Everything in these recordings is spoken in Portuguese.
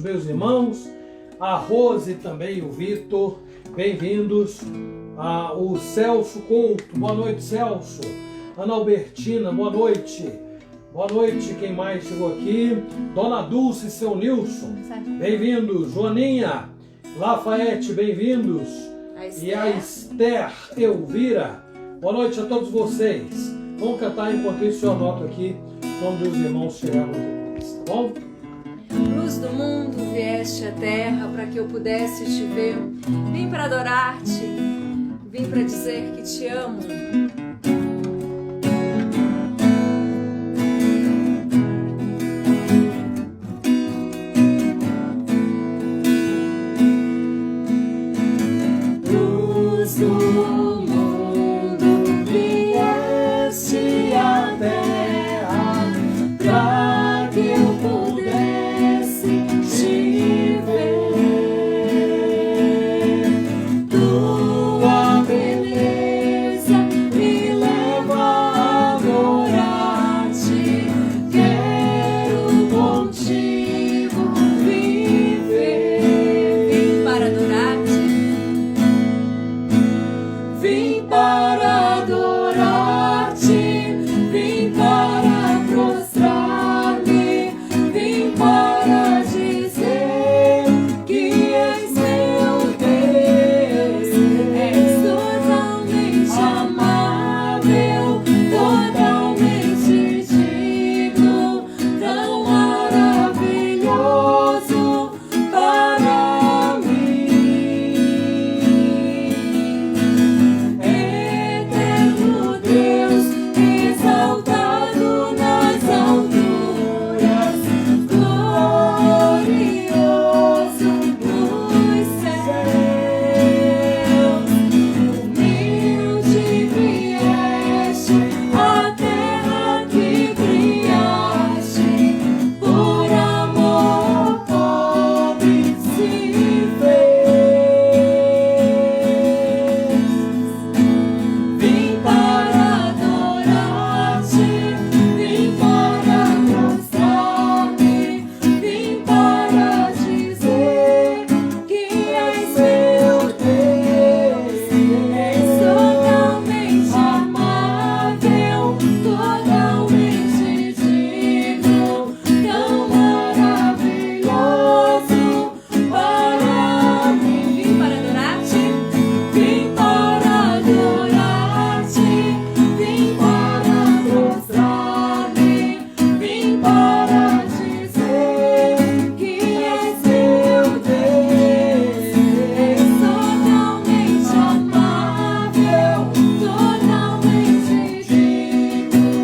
meus irmãos, a Rose e também o Vitor, bem-vindos. O Celso Couto, boa noite, Celso. Ana Albertina, boa noite. Boa noite, quem mais chegou aqui? Dona Dulce e seu Nilson, bem-vindos. Joaninha, Lafayette, bem-vindos. E a Esther Elvira, boa noite a todos vocês. Vamos cantar enquanto isso eu anoto aqui o nome dos irmãos chegaram depois, tá bom? Luz do mundo, vieste à terra para que eu pudesse te ver. Vim para adorar-te, vim para dizer que te amo. Luz do mundo, vieste à terra para que eu pudesse te ver. Tua beleza me leva a adorar-te. Quero contigo viver. Vim para adorar-te. Vim para adorar-te, vim para prostrar-me, vim para dizer que és meu Deus. És totalmente amável, totalmente digno, tão maravilhoso para mim. Eterno Deus, exaltado nas alturas, glorioso nos céus. Humilde vieste à terra que criaste, por amor pobre se fez. Vim para adorar-te, vim para prostrar-me, vim para dizer que és meu Deus. És totalmente amável, totalmente digno, tão maravilhoso para mim. Vim para adorar-te, vim para adorar-te, vim para prostrar-me, vim para dizer que és meu Deus. És totalmente amável, totalmente digno,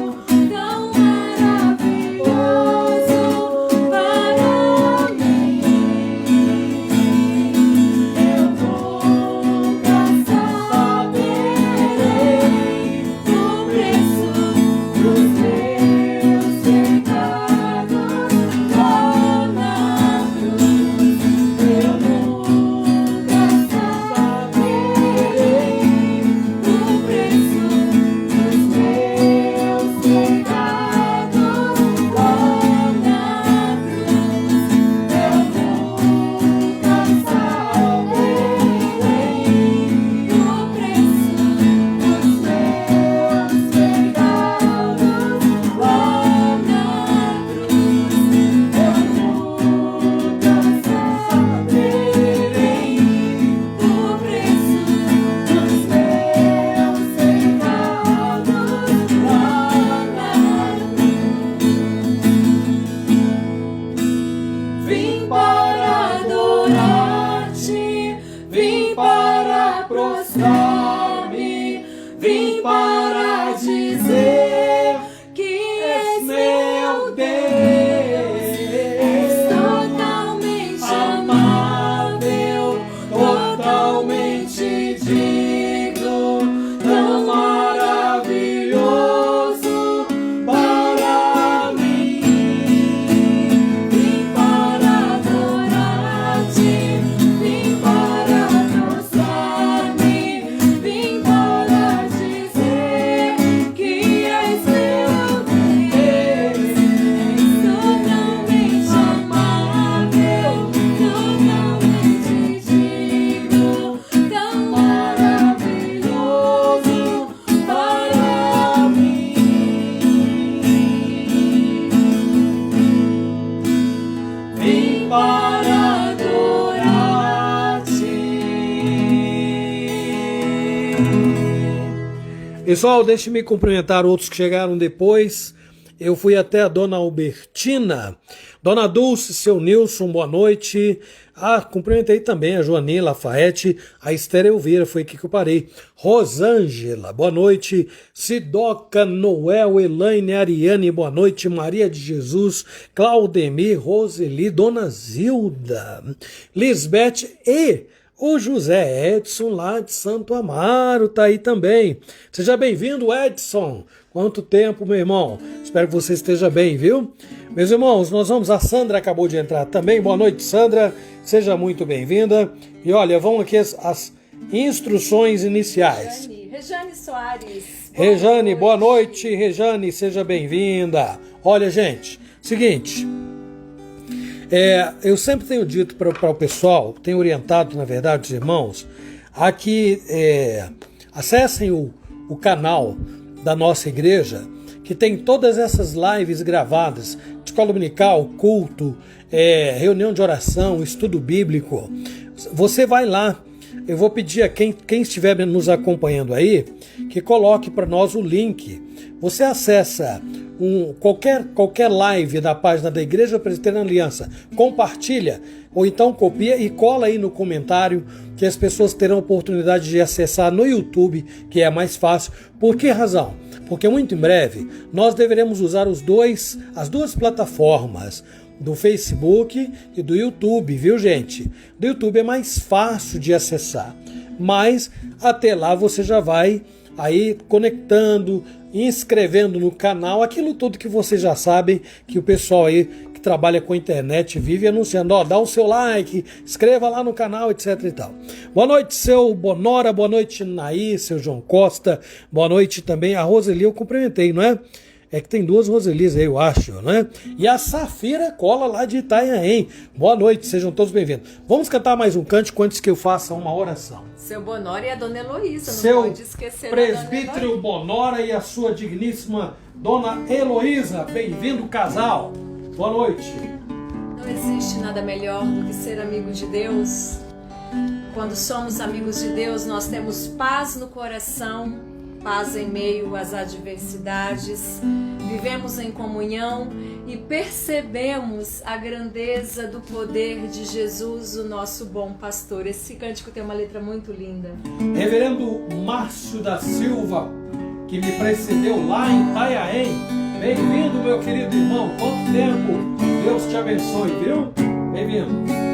tão maravilhoso para mim. Eu nunca saberei o preço dos meus pecados lá na cruz. Eu nunca saberei o preço dos meus pecados lá na cruz. Eu nunca saberei o preço dos meus pecados lá na cruz. Eu nunca saberei o preço dos meus pecados lá na cruz. Vim para adorar-te, vim para prostrar-me, vim para dizer que és meu Deus. És totalmente amável, totalmente digno, tão maravilhoso para mim. Vim para adorar-te. para adorar-te. Pessoal, deixe-me cumprimentar outros que chegaram depois. Eu fui até a Dona Albertina, Dona Dulce, seu Nilson, boa noite. Cumprimentei também a Joaninha Lafayette, a Esther Elvira, foi aqui que eu parei. Rosângela, boa noite. Sidoca, Noel, Elaine, Ariane, boa noite. Maria de Jesus, Claudemir, Roseli, Dona Zilda, Lisbeth e o José Edson lá de Santo Amaro tá aí também. Seja bem-vindo, Edson. Quanto tempo, meu irmão? Espero que você esteja bem, viu? Meus irmãos, a Sandra acabou de entrar também. Boa noite, Sandra. Seja muito bem-vinda. E olha, vão aqui as instruções iniciais. Rejane Soares. Rejane, boa noite. Rejane, seja bem-vinda. Olha, gente, seguinte... eu sempre tenho dito para o pessoal, tenho orientado, na verdade, os irmãos, a que acessem o canal da nossa igreja, que tem todas essas lives gravadas, escola dominical, culto, reunião de oração, estudo bíblico. Você vai lá, eu vou pedir a quem estiver nos acompanhando aí, que coloque para nós o link. Você acessa qualquer live da página da Igreja Presbiteriana Aliança, compartilha, ou então copia e cola aí no comentário, que as pessoas terão oportunidade de acessar no YouTube, que é mais fácil. Por que razão? Porque muito em breve nós deveremos usar as duas plataformas, do Facebook e do YouTube, viu, gente? Do YouTube é mais fácil de acessar, mas até lá você já vai aí conectando, inscrevendo no canal, aquilo tudo que vocês já sabem, que o pessoal aí que trabalha com a internet vive anunciando. Ó, dá o seu like, inscreva lá no canal, etc e tal. Boa noite, seu Bonora, boa noite, Naí, seu João Costa, boa noite também. A Roseli eu cumprimentei, não é? É que tem duas Roselis aí, eu acho, né? E a Safira Cola lá de Itanhaém. Boa noite, sejam todos bem-vindos. Vamos cantar mais um cântico antes que eu faça uma oração. Seu Bonora e a Dona Heloísa, não pode esquecer presbítero Bonora e a sua digníssima Dona Heloísa. Bem-vindo, casal. Boa noite. Não existe nada melhor do que ser amigo de Deus. Quando somos amigos de Deus, nós temos paz no coração, paz em meio às adversidades, vivemos em comunhão e percebemos a grandeza do poder de Jesus, o nosso bom pastor. Esse cântico tem uma letra muito linda. Reverendo Márcio da Silva, que me precedeu lá em Itanhaém. Bem-vindo, meu querido irmão. Quanto tempo? Deus te abençoe, viu? Bem-vindo.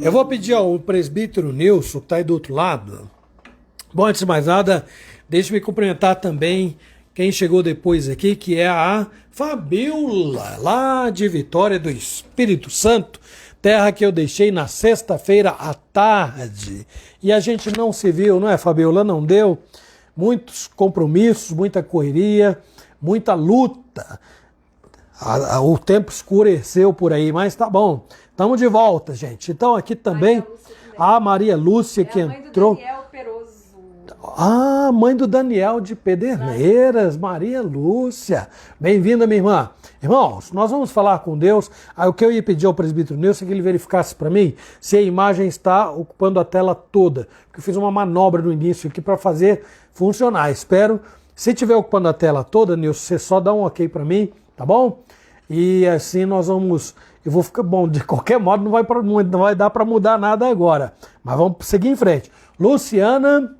Eu vou pedir ao presbítero Nilson, que está aí do outro lado. Bom, antes de mais nada, deixe-me cumprimentar também quem chegou depois aqui, que é a Fabiola, lá de Vitória do Espírito Santo, terra que eu deixei na sexta-feira à tarde. E a gente não se viu, não é, Fabiola? Não deu. Muitos compromissos, muita correria, muita luta. O tempo escureceu por aí, mas tá bom. Estamos de volta, gente. Então aqui também a Maria Lúcia que entrou. Ah, mãe do Daniel de Pederneiras, Maria Lúcia. Bem-vinda, minha irmã. Irmãos, nós vamos falar com Deus. O que eu ia pedir ao presbítero Nilson é que ele verificasse para mim se a imagem está ocupando a tela toda. Porque eu fiz uma manobra no início aqui para fazer funcionar. Espero. Se estiver ocupando a tela toda, Nilson, você só dá um ok para mim, tá bom? E assim nós vamos... Eu vou ficar... Bom, de qualquer modo não vai dar para mudar nada agora. Mas vamos seguir em frente. Luciana...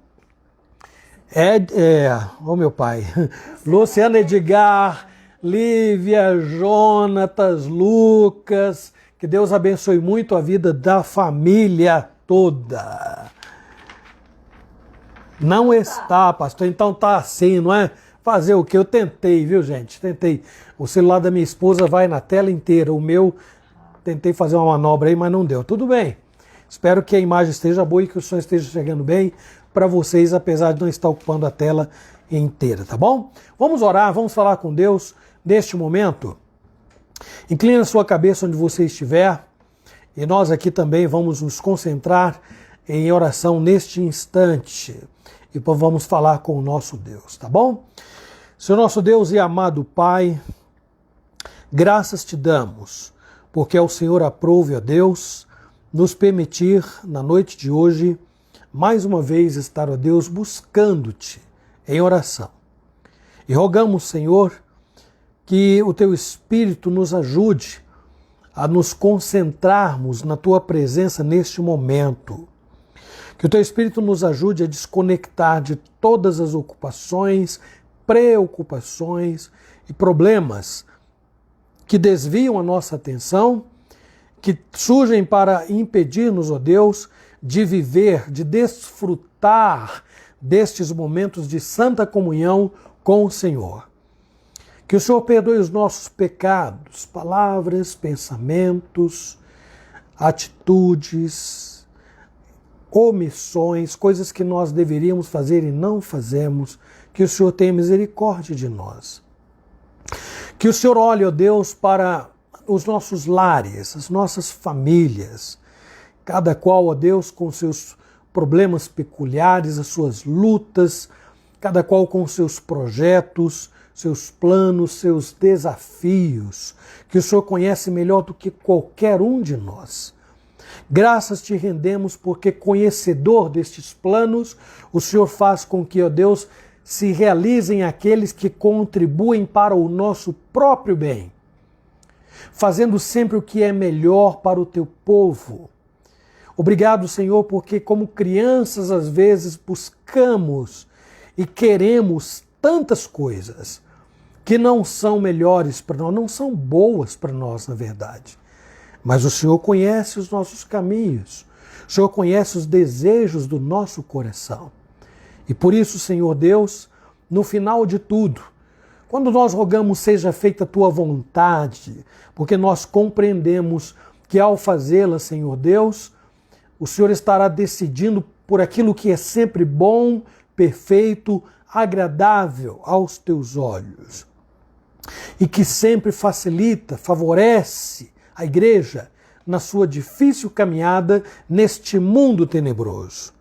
oh meu pai, Luciana Edgar, Lívia, Jonatas, Lucas, que Deus abençoe muito a vida da família toda. Não está, pastor, então tá assim, não é? Fazer o que? Eu tentei, viu gente? Tentei. O celular da minha esposa vai na tela inteira, o meu, tentei fazer uma manobra aí, mas não deu. Tudo bem, espero que a imagem esteja boa e que o som esteja chegando bem para vocês, apesar de não estar ocupando a tela inteira, tá bom? Vamos orar, vamos falar com Deus neste momento. Inclina a sua cabeça onde você estiver e nós aqui também vamos nos concentrar em oração neste instante e vamos falar com o nosso Deus, tá bom? Senhor nosso Deus e amado Pai, graças te damos, porque ao Senhor aprove, ó Deus, nos permitir na noite de hoje mais uma vez estar, ó Deus, buscando-te em oração. E rogamos, Senhor, que o teu Espírito nos ajude a nos concentrarmos na tua presença neste momento. Que o teu Espírito nos ajude a desconectar de todas as ocupações, preocupações e problemas que desviam a nossa atenção, que surgem para impedir-nos, ó Deus, de viver, de desfrutar destes momentos de santa comunhão com o Senhor. Que o Senhor perdoe os nossos pecados, palavras, pensamentos, atitudes, omissões, coisas que nós deveríamos fazer e não fazemos. Que o Senhor tenha misericórdia de nós. Que o Senhor olhe, ó Deus, para os nossos lares, as nossas famílias, cada qual, ó Deus, com seus problemas peculiares, as suas lutas, cada qual com seus projetos, seus planos, seus desafios, que o Senhor conhece melhor do que qualquer um de nós. Graças te rendemos porque, conhecedor destes planos, o Senhor faz com que, ó Deus, se realizem aqueles que contribuem para o nosso próprio bem, fazendo sempre o que é melhor para o teu povo. Obrigado, Senhor, porque como crianças às vezes buscamos e queremos tantas coisas que não são melhores para nós, não são boas para nós, na verdade. Mas o Senhor conhece os nossos caminhos, o Senhor conhece os desejos do nosso coração. E por isso, Senhor Deus, no final de tudo, quando nós rogamos seja feita a tua vontade, porque nós compreendemos que ao fazê-la, Senhor Deus, o Senhor estará decidindo por aquilo que é sempre bom, perfeito, agradável aos teus olhos. E que sempre facilita, favorece a igreja na sua difícil caminhada neste mundo tenebroso.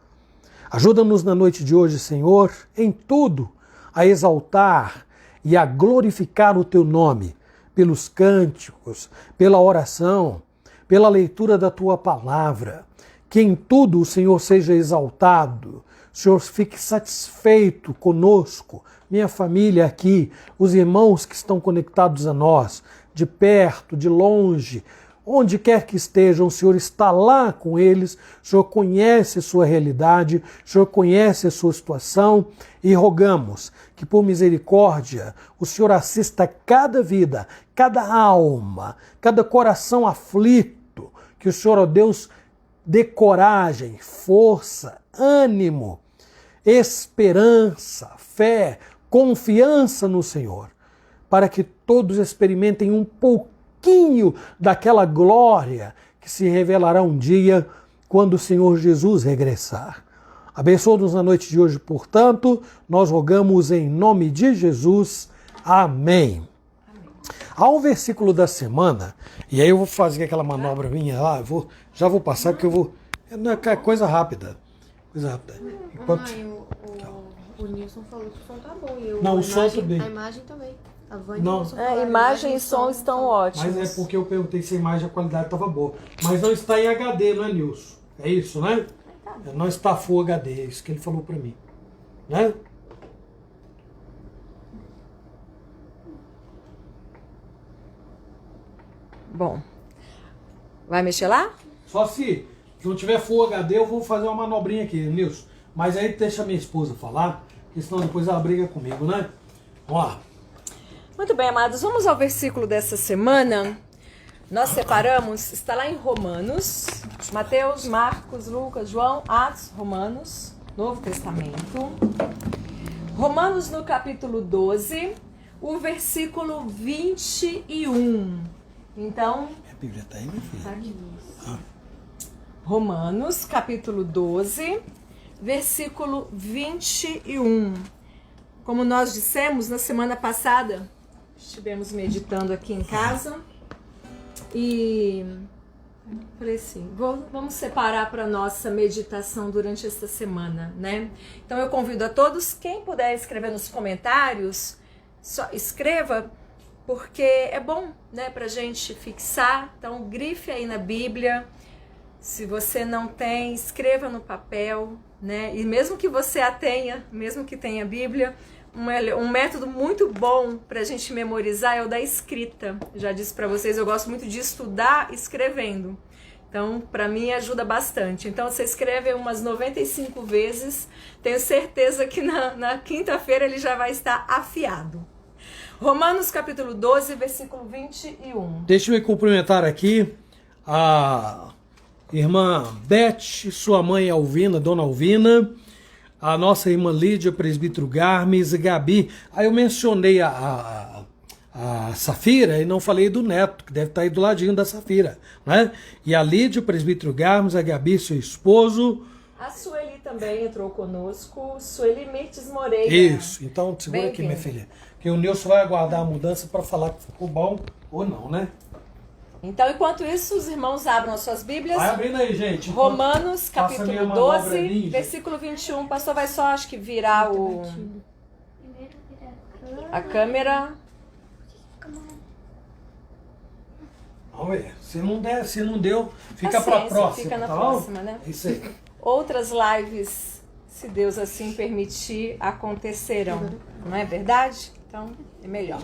Ajuda-nos na noite de hoje, Senhor, em tudo, a exaltar e a glorificar o teu nome, pelos cânticos, pela oração, pela leitura da tua palavra. Que em tudo o Senhor seja exaltado, o Senhor fique satisfeito conosco, minha família aqui, os irmãos que estão conectados a nós, de perto, de longe, onde quer que estejam, o Senhor está lá com eles, o Senhor conhece a sua realidade, o Senhor conhece a sua situação e rogamos que por misericórdia o Senhor assista cada vida, cada alma, cada coração aflito, que o Senhor, ó Deus, dê coragem, força, ânimo, esperança, fé, confiança no Senhor, para que todos experimentem um pouquinho daquela glória que se revelará um dia quando o Senhor Jesus regressar. Abençoa-nos na noite de hoje, portanto, nós rogamos em nome de Jesus. Amém. Ao versículo da semana, e aí eu vou fazer aquela manobra minha lá, já vou passar porque eu vou... É coisa rápida. Coisa rápida. Enquanto... O Nilson falou que o som tá bom. E não, o som também. A imagem também. A não. Imagem e som estão ótimos. Mas é porque eu perguntei se a imagem, a qualidade estava boa. Mas não está em HD, não é, Nilson? É isso, né? Não está Full HD, é isso que ele falou para mim. Né? Bom, vai mexer lá? Só se não tiver Full HD, eu vou fazer uma manobrinha aqui, Nilson. Mas aí deixa a minha esposa falar, porque senão depois ela briga comigo, né? Vamos lá. Muito bem, amados, vamos ao versículo dessa semana. Nós separamos, está lá em Romanos, Mateus, Marcos, Lucas, João, Atos, Romanos, Novo Testamento. Romanos no capítulo 12, o versículo 21. Então, a Bíblia está aí, minha filha? Tá aqui. Romanos, capítulo 12, versículo 21. Como nós dissemos na semana passada, estivemos meditando aqui em casa e falei assim, vamos separar para nossa meditação durante esta semana, né? Então eu convido a todos, quem puder escrever nos comentários, só escreva, porque é bom, né, pra gente fixar. Então grife aí na Bíblia, se você não tem, escreva no papel, né? E mesmo que você a tenha, mesmo que tenha Bíblia, um método muito bom pra gente memorizar é o da escrita. Já disse pra vocês, eu gosto muito de estudar escrevendo. Então, pra mim ajuda bastante. Então, você escreve umas 95 vezes, tenho certeza que na quinta-feira ele já vai estar afiado. Romanos capítulo 12, versículo 21. Deixa eu cumprimentar aqui a irmã Beth, sua mãe Alvina, dona Alvina, a nossa irmã Lídia, presbítero Garmes, Gabi. Aí eu mencionei a Safira e não falei do neto, que deve estar aí do ladinho da Safira, né? E a Lídia, presbítero Garmes, a Gabi, seu esposo. A Sueli também entrou conosco, Sueli Mirtes Moreira. Isso, então segura aqui, minha filha, que o Nilson vai aguardar a mudança para falar que ficou bom ou não, né? Então, enquanto isso, os irmãos abram as suas Bíblias. Vai abrindo aí, gente. Romanos, capítulo 12, versículo 21. O pastor vai só, acho que, virar a câmera. Vamos ver. Se não deu, fica para a próxima. Fica na tá próxima, bom? né? Isso aí. Outras lives, se Deus assim permitir, acontecerão. Não é verdade? Então, é melhor.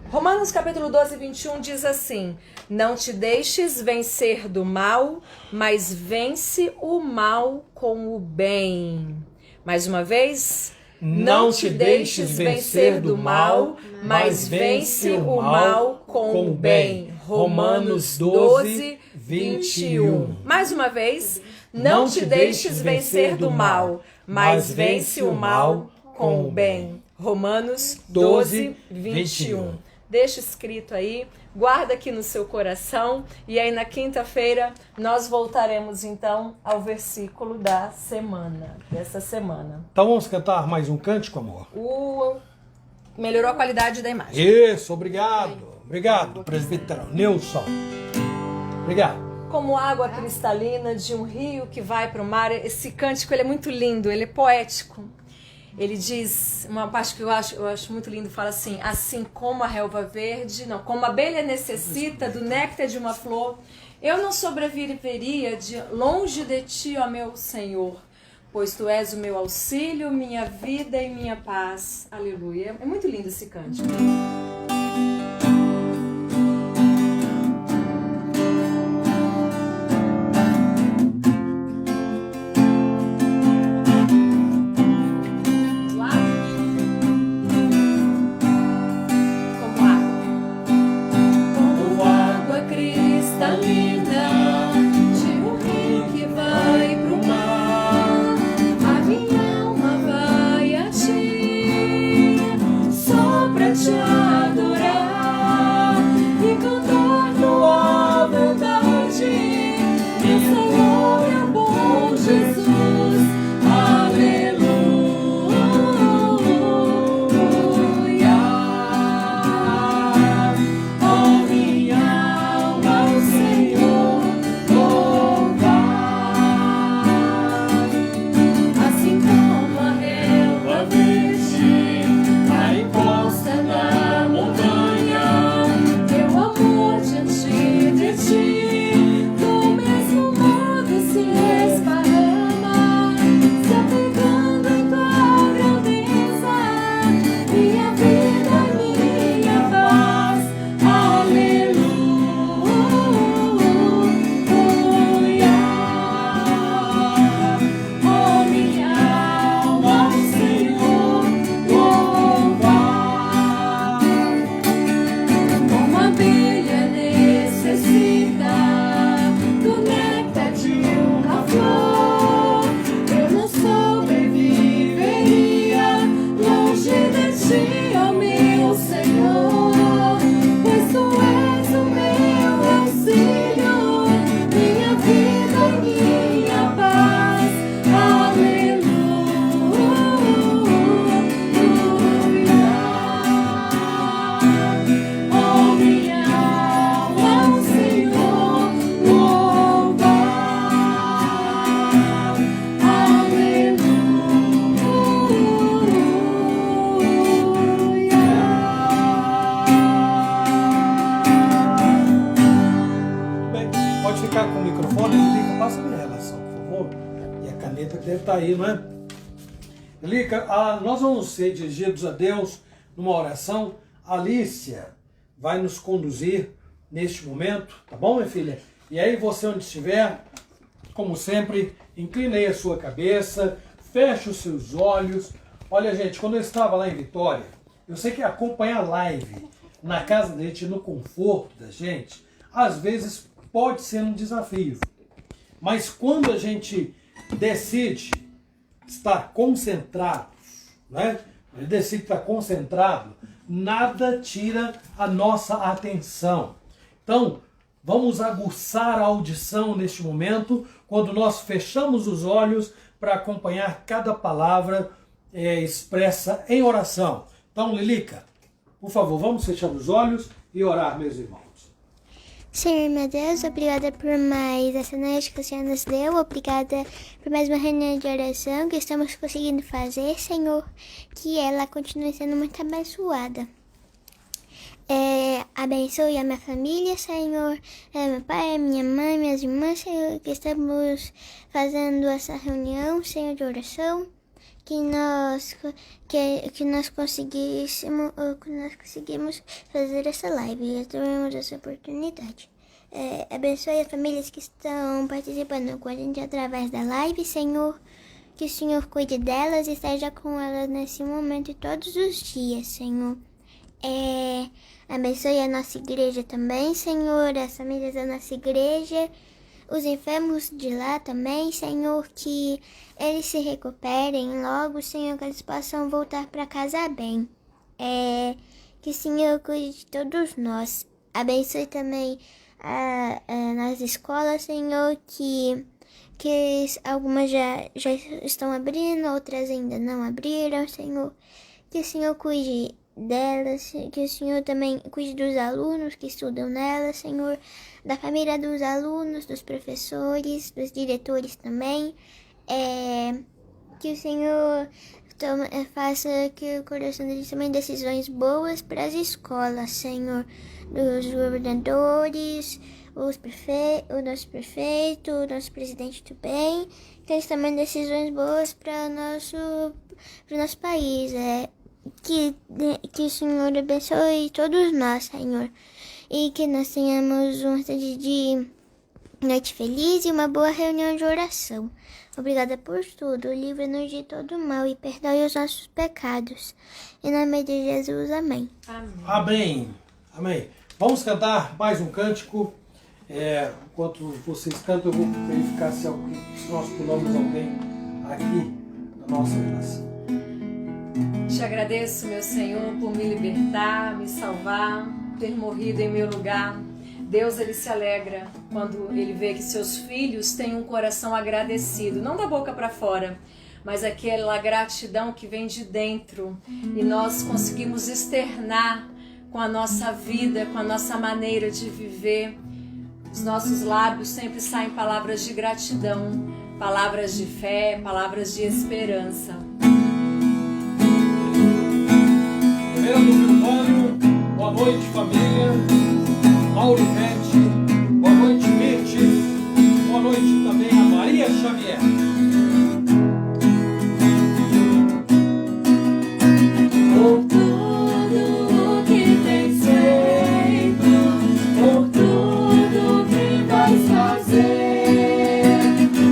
Romanos capítulo 12, 21 diz assim: não te deixes vencer do mal, mas vence o mal com o bem. Mais uma vez, não te deixes vencer do mal, mas vence o mal com o bem. Romanos 12, 21. Mais uma vez, não te deixes vencer do mal, mas vence o mal com o bem. Romanos 12, 21. Deixa escrito aí, guarda aqui no seu coração, e aí na quinta-feira nós voltaremos então ao versículo da semana, dessa semana. Então vamos cantar mais um cântico, amor? Melhorou a qualidade da imagem. Isso, obrigado. Obrigado, presbítero Nilson. Obrigado. Como água cristalina de um rio que vai para o mar, esse cântico ele é muito lindo, ele é poético. Ele diz, uma parte que eu acho muito lindo, fala assim como a relva verde, não, como a abelha necessita do néctar de uma flor, eu não sobreviveria longe de ti, ó meu Senhor, pois tu és o meu auxílio, minha vida e minha paz. Aleluia. É muito lindo esse cântico. está aí, não é? Lica, nós vamos ser dirigidos a Deus numa oração. A Alicia vai nos conduzir neste momento, tá bom, minha filha? E aí você onde estiver, como sempre, incline aí a sua cabeça, feche os seus olhos. Olha, gente, quando eu estava lá em Vitória, eu sei que acompanhar a live na casa da gente, no conforto da gente, às vezes pode ser um desafio. Mas quando a gente decide estar concentrado, né? Ele decide estar concentrado, nada tira a nossa atenção. Então, vamos aguçar a audição neste momento, quando nós fechamos os olhos para acompanhar cada palavra expressa em oração. Então, Lilica, por favor, vamos fechar os olhos e orar, meus irmãos. Senhor, meu Deus, obrigada por mais essa noite que o Senhor nos deu. Obrigada por mais uma reunião de oração que estamos conseguindo fazer, Senhor. Que ela continue sendo muito abençoada. Abençoe a minha família, Senhor. Meu pai, minha mãe, minhas irmãs, Senhor, que estamos fazendo essa reunião, Senhor, de oração. Que nós conseguimos fazer essa live e tivemos essa oportunidade. Abençoe as famílias que estão participando com a gente através da live, Senhor. Que o Senhor cuide delas e esteja com elas nesse momento e todos os dias, Senhor. Abençoe a nossa igreja também, Senhor, as famílias da nossa igreja. Os enfermos de lá também, Senhor, que eles se recuperem logo, Senhor, que eles possam voltar para casa bem. Que o Senhor cuide de todos nós. Abençoe também nas escolas, Senhor, que algumas já estão abrindo, outras ainda não abriram, Senhor. Que o Senhor cuide delas, que o Senhor também cuide dos alunos que estudam nelas, Senhor, da família dos alunos, dos professores, dos diretores também. Que o Senhor faça que o coração deles também decisões boas para as escolas, Senhor, dos governadores, o nosso prefeito, o nosso presidente também, que eles também decisões boas para o nosso país. Que o Senhor abençoe todos nós, Senhor, e que nós tenhamos um resto de noite feliz e uma boa reunião de oração. Obrigada por tudo, livra-nos de todo mal e perdoe os nossos pecados. Em nome de Jesus, amém. Amém. Amém. Vamos cantar mais um cântico. Enquanto vocês cantam, eu vou verificar se nós pulamos alguém aqui na nossa classe. Te agradeço, meu Senhor, por me libertar, me salvar, ter morrido em meu lugar. Deus, Ele se alegra quando Ele vê que seus filhos têm um coração agradecido, não da boca para fora, mas aquela gratidão que vem de dentro e nós conseguimos externar com a nossa vida, com a nossa maneira de viver. Os nossos lábios sempre saem palavras de gratidão, palavras de fé, palavras de esperança. Boa noite, família. Maurivete, boa noite, Mirti. Boa noite também a Maria Xavier. Por tudo que tens feito, por tudo que vais fazer,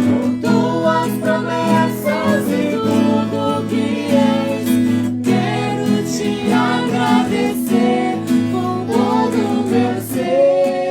por tuas promessas e tudo que és, quero te agradecer com todo o meu ser.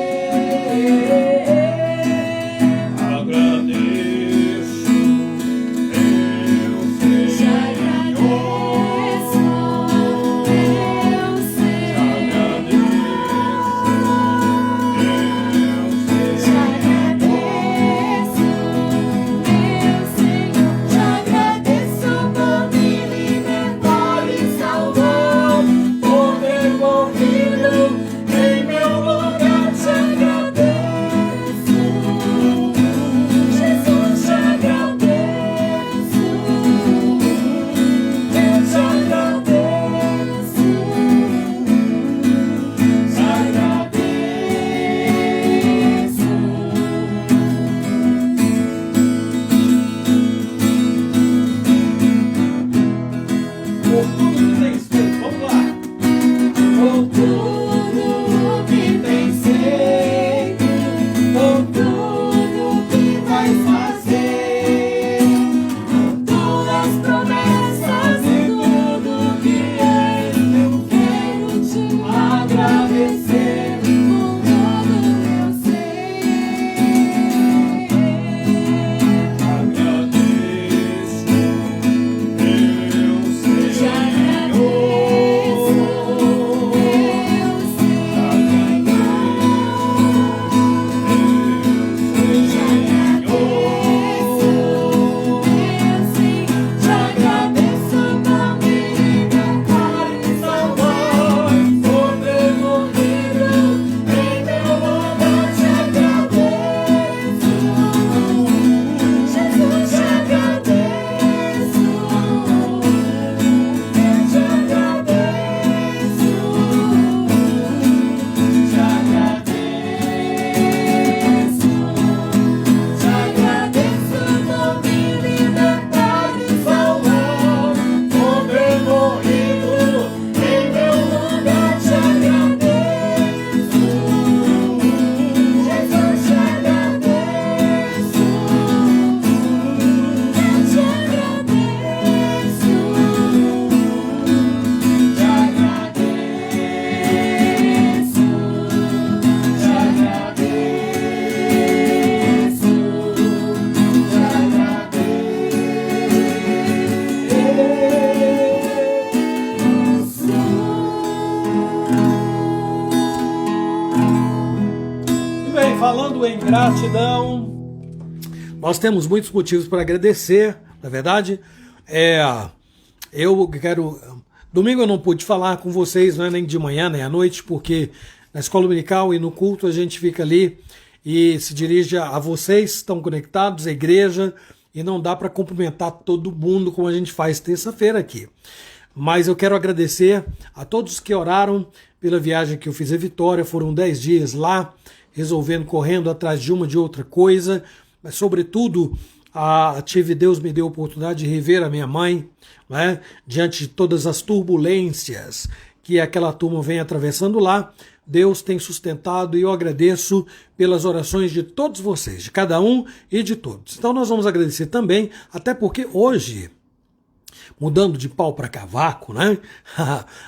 falando em gratidão, nós temos muitos motivos para agradecer, na verdade. Eu quero... Domingo eu não pude falar com vocês, não é nem de manhã, nem à noite, porque na escola dominical e no culto a gente fica ali e se dirige a vocês, estão conectados, à igreja, e não dá para cumprimentar todo mundo como a gente faz terça-feira aqui. Mas eu quero agradecer a todos que oraram pela viagem que eu fiz a Vitória. Foram 10 dias lá, resolvendo, correndo atrás de uma de outra coisa, mas sobretudo Deus me deu a oportunidade de rever a minha mãe, né? Diante de todas as turbulências que aquela turma vem atravessando lá. Deus tem sustentado e eu agradeço pelas orações de todos vocês, de cada um e de todos. Então nós vamos agradecer também, até porque hoje, mudando de pau para cavaco, né?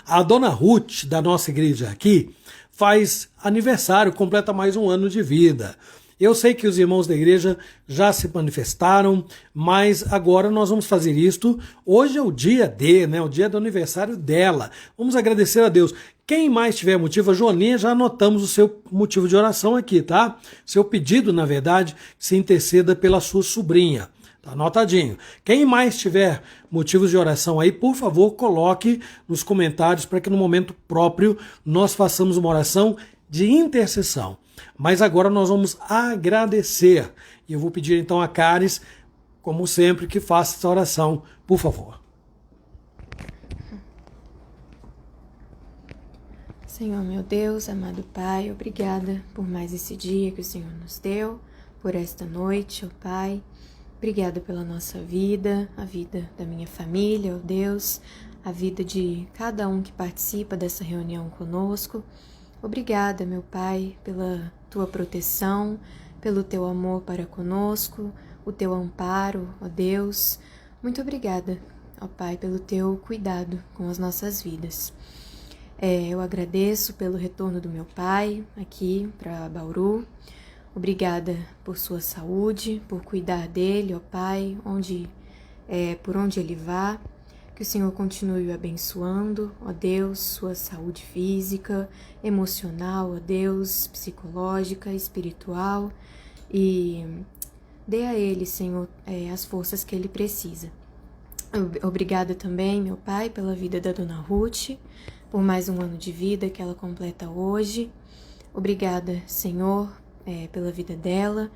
A dona Ruth, da nossa igreja aqui, faz aniversário, completa mais um ano de vida. Eu sei que os irmãos da igreja já se manifestaram, mas agora nós vamos fazer isto. Hoje é o dia o dia do aniversário dela. Vamos agradecer a Deus. Quem mais tiver motivo, a Joaninha, já anotamos o seu motivo de oração aqui, tá? Seu pedido, na verdade, se interceda pela sua sobrinha. Tá anotadinho. Quem mais tiver motivos de oração aí, por favor, coloque nos comentários para que no momento próprio nós façamos uma oração de intercessão. Mas agora nós vamos agradecer. E eu vou pedir então a Caris, como sempre, que faça essa oração, por favor. Senhor meu Deus, amado Pai, obrigada por mais esse dia que o Senhor nos deu, por esta noite, ó Pai. Obrigada pela nossa vida, a vida da minha família, ó Deus, a vida de cada um que participa dessa reunião conosco. Obrigada, meu Pai, pela Tua proteção, pelo Teu amor para conosco, o Teu amparo, ó Deus. Muito obrigada, ó Pai, pelo Teu cuidado com as nossas vidas. Eu agradeço pelo retorno do meu pai aqui para Bauru. Obrigada por sua saúde, por cuidar dele, ó Pai, por onde ele vá. Que o Senhor continue o abençoando, ó Deus, sua saúde física, emocional, ó Deus, psicológica, espiritual, e dê a ele, Senhor, as forças que ele precisa. Obrigada também, meu Pai, pela vida da Dona Ruth, por mais um ano de vida que ela completa hoje. Obrigada, Senhor, pela vida dela,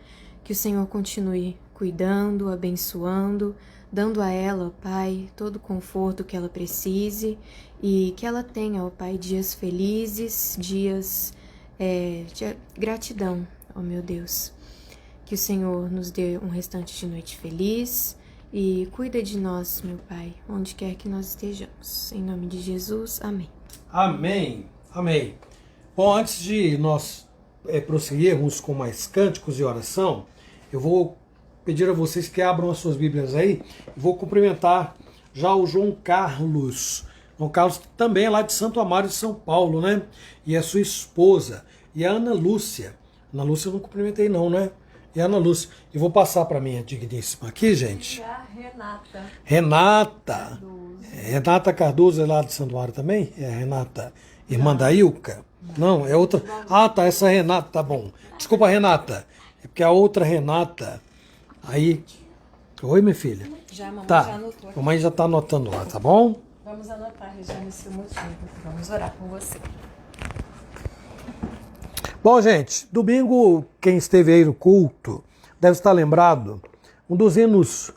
que o Senhor continue cuidando, abençoando, dando a ela, ó Pai, todo o conforto que ela precise e que ela tenha, ó Pai, dias felizes, dias de gratidão, ó meu Deus. Que o Senhor nos dê um restante de noite feliz e cuida de nós, meu Pai, onde quer que nós estejamos. Em nome de Jesus, amém. Amém, amém. Bom, antes de nós prosseguirmos com mais cânticos de oração, eu vou pedir a vocês que abram as suas Bíblias aí. Vou cumprimentar já o João Carlos. João Carlos também é lá de Santo Amaro de São Paulo, né? E a sua esposa. E a Ana Lúcia. Ana Lúcia eu não cumprimentei não, né? E a Ana Lúcia. E vou passar para minha digníssima aqui, gente. E a Renata. Renata. Renata Cardoso é lá de Santo Amaro também? É a Renata, irmã da Ilka? Não, é outra. Ah, tá, essa Renata, tá bom. Desculpa, Renata. É porque a outra Renata... Aí, oi minha filha. Já, mamãe tá. já anotou aqui. Mamãe já tá anotando lá, tá bom? Vamos anotar, Regiane, esse motivo. Vamos orar com você. Bom, gente, domingo, quem esteve aí no culto deve estar lembrado, um dos hinos,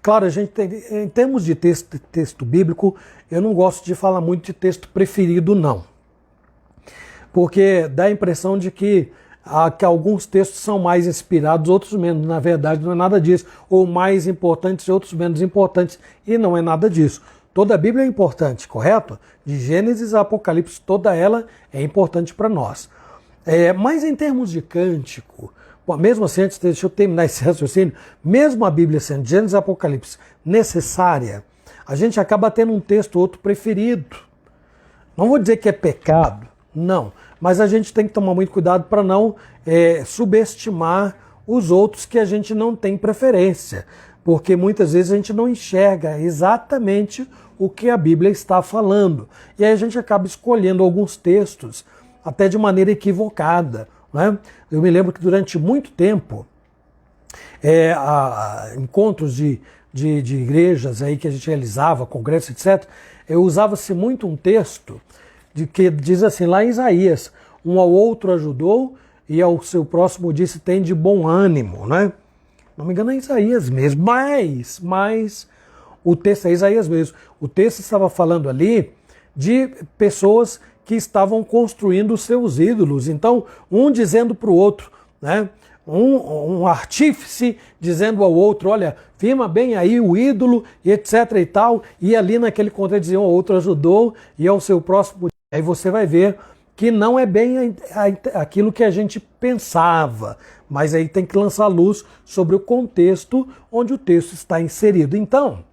claro, a gente tem, em termos de texto bíblico, eu não gosto de falar muito de texto preferido, não. Porque dá a impressão de que alguns textos são mais inspirados, outros menos. Na verdade, não é nada disso. Ou mais importantes e outros menos importantes. E não é nada disso. Toda a Bíblia é importante, correto? De Gênesis a Apocalipse, toda ela é importante para nós. Mas em termos de cântico, mesmo assim, deixa eu terminar esse raciocínio, mesmo a Bíblia sendo de Gênesis a Apocalipse necessária, a gente acaba tendo um texto ou outro preferido. Não vou dizer que é pecado, não. Mas a gente tem que tomar muito cuidado para não subestimar os outros que a gente não tem preferência. Porque muitas vezes a gente não enxerga exatamente o que a Bíblia está falando. E aí a gente acaba escolhendo alguns textos até de maneira equivocada. né? Eu me lembro que durante muito tempo, encontros de igrejas aí que a gente realizava, congressos, etc., usava-se muito um texto que diz assim, lá em Isaías, um ao outro ajudou e ao seu próximo disse, tem de bom ânimo, né? Não me engano, é Isaías mesmo, mas o texto é Isaías mesmo. O texto estava falando ali de pessoas que estavam construindo os seus ídolos. Então, um dizendo para o outro, né? Um artífice dizendo ao outro, olha, firma bem aí o ídolo, e etc e tal, e ali naquele contexto dizia, o outro ajudou, e ao seu próximo. Aí você vai ver que não é bem aquilo que a gente pensava, mas aí tem que lançar luz sobre o contexto onde o texto está inserido. Então,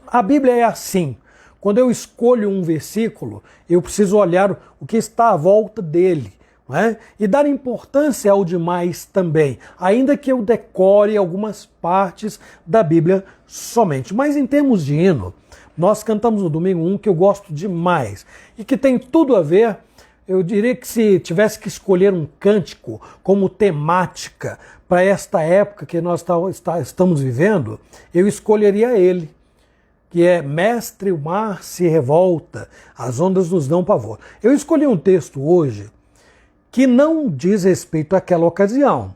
a Bíblia é assim. Quando eu escolho um versículo, eu preciso olhar o que está à volta dele, não é? E dar importância ao demais também, ainda que eu decore algumas partes da Bíblia somente. Mas em termos de hino, nós cantamos no domingo um que eu gosto demais e que tem tudo a ver. Eu diria que se tivesse que escolher um cântico como temática para esta época que nós estamos vivendo, eu escolheria ele, que é Mestre, o mar se revolta, as ondas nos dão pavor. Eu escolhi um texto hoje que não diz respeito àquela ocasião,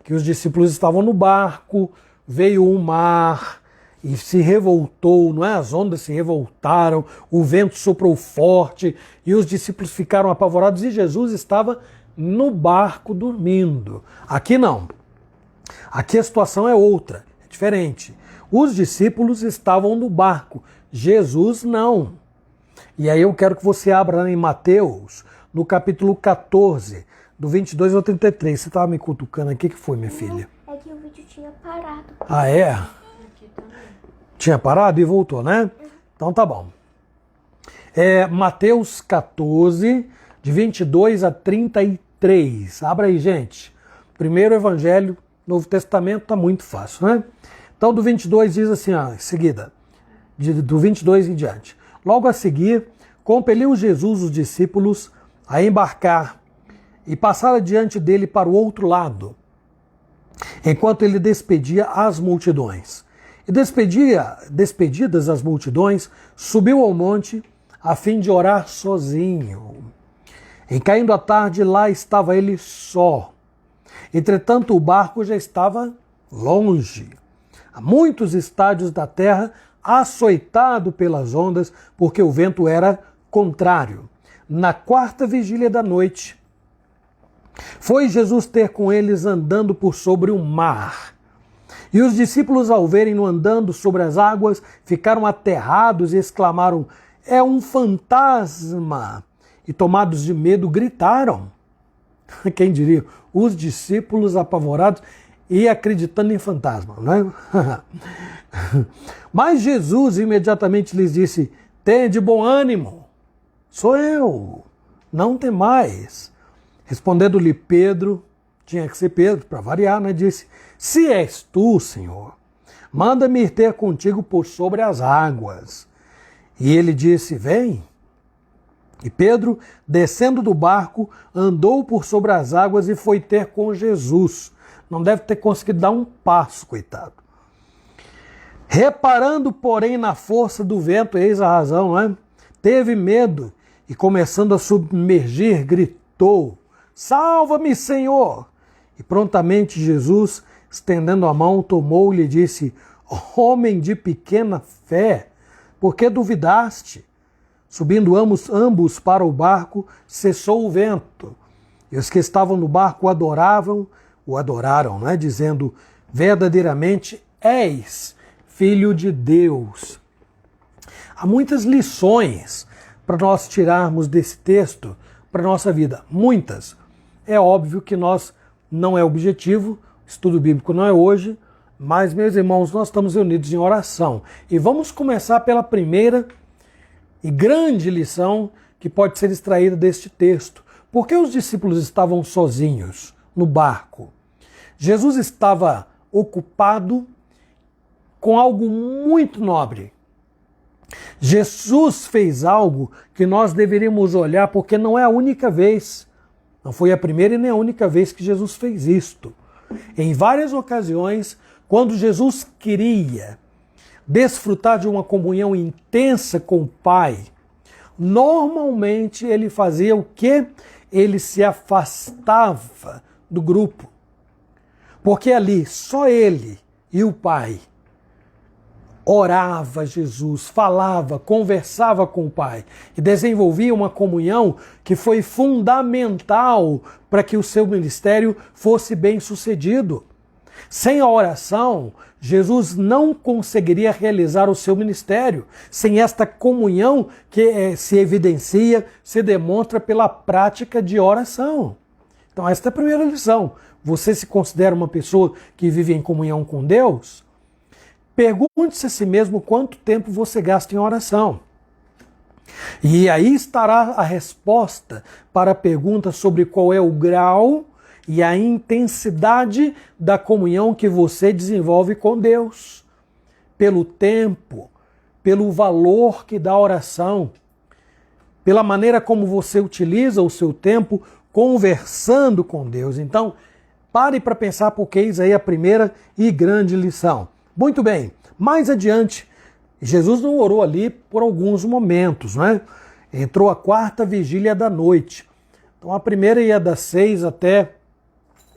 que os discípulos estavam no barco, veio o mar e se revoltou, não é? As ondas se revoltaram, o vento soprou forte e os discípulos ficaram apavorados e Jesus estava no barco dormindo. Aqui não. Aqui a situação é outra, é diferente. Os discípulos estavam no barco, Jesus não. E aí eu quero que você abra em Mateus, no capítulo 14, do 22 ao 33. Você estava me cutucando aqui, o que foi, minha filha? É que o vídeo tinha parado. Ah, é? Tinha parado e voltou, né? Então tá bom. Mateus 14, de 22 a 33. Abra aí, gente. Primeiro Evangelho, Novo Testamento, tá muito fácil, né? Então do 22 diz assim, em seguida, do 22 em diante. Logo a seguir, compeliu Jesus os discípulos a embarcar e passar adiante dele para o outro lado, enquanto ele despedia as multidões. E despedidas as multidões, subiu ao monte a fim de orar sozinho. E caindo a tarde, lá estava ele só. Entretanto, o barco já estava longe, a muitos estádios da terra, açoitado pelas ondas, porque o vento era contrário. Na quarta vigília da noite, foi Jesus ter com eles andando por sobre o mar. E os discípulos, ao verem-no andando sobre as águas, ficaram aterrados e exclamaram, é um fantasma! E tomados de medo, gritaram. Quem diria? Os discípulos apavorados e acreditando em fantasma, não é? Mas Jesus imediatamente lhes disse, tende bom ânimo, sou eu, não temais. Respondendo-lhe Pedro, tinha que ser Pedro, para variar, né? Disse, se és tu, Senhor, manda-me ir ter contigo por sobre as águas. E ele disse, vem. E Pedro, descendo do barco, andou por sobre as águas e foi ter com Jesus. Não deve ter conseguido dar um passo, coitado. Reparando, porém, na força do vento, eis a razão, não é? Teve medo e, começando a submergir, gritou, salva-me, Senhor! E prontamente Jesus, estendendo a mão, tomou-lhe e disse, homem de pequena fé, por que duvidaste? Subindo ambos para o barco, cessou o vento. E os que estavam no barco o adoraram, não é? Dizendo, verdadeiramente és Filho de Deus. Há muitas lições para nós tirarmos desse texto para a nossa vida. Muitas. É óbvio que não é objetivo, estudo bíblico não é hoje, mas, meus irmãos, nós estamos reunidos em oração. E vamos começar pela primeira e grande lição que pode ser extraída deste texto. Por que os discípulos estavam sozinhos no barco? Jesus estava ocupado com algo muito nobre. Jesus fez algo que nós deveríamos olhar, porque não é a única vez Não foi a primeira e nem a única vez que Jesus fez isto. Em várias ocasiões, quando Jesus queria desfrutar de uma comunhão intensa com o Pai, normalmente ele fazia o quê? Ele se afastava do grupo. Porque ali só ele e o Pai orava Jesus, falava, conversava com o Pai e desenvolvia uma comunhão que foi fundamental para que o seu ministério fosse bem sucedido. Sem a oração, Jesus não conseguiria realizar o seu ministério, sem esta comunhão que se evidencia, se demonstra pela prática de oração. Então esta é a primeira lição. Você se considera uma pessoa que vive em comunhão com Deus? Pergunte-se a si mesmo quanto tempo você gasta em oração. E aí estará a resposta para a pergunta sobre qual é o grau e a intensidade da comunhão que você desenvolve com Deus. Pelo tempo, pelo valor que dá a oração, pela maneira como você utiliza o seu tempo conversando com Deus. Então, pare para pensar, porque eis aí a primeira e grande lição. Muito bem, mais adiante, Jesus não orou ali por alguns momentos, né? Entrou a quarta vigília da noite. Então a primeira ia das 6 até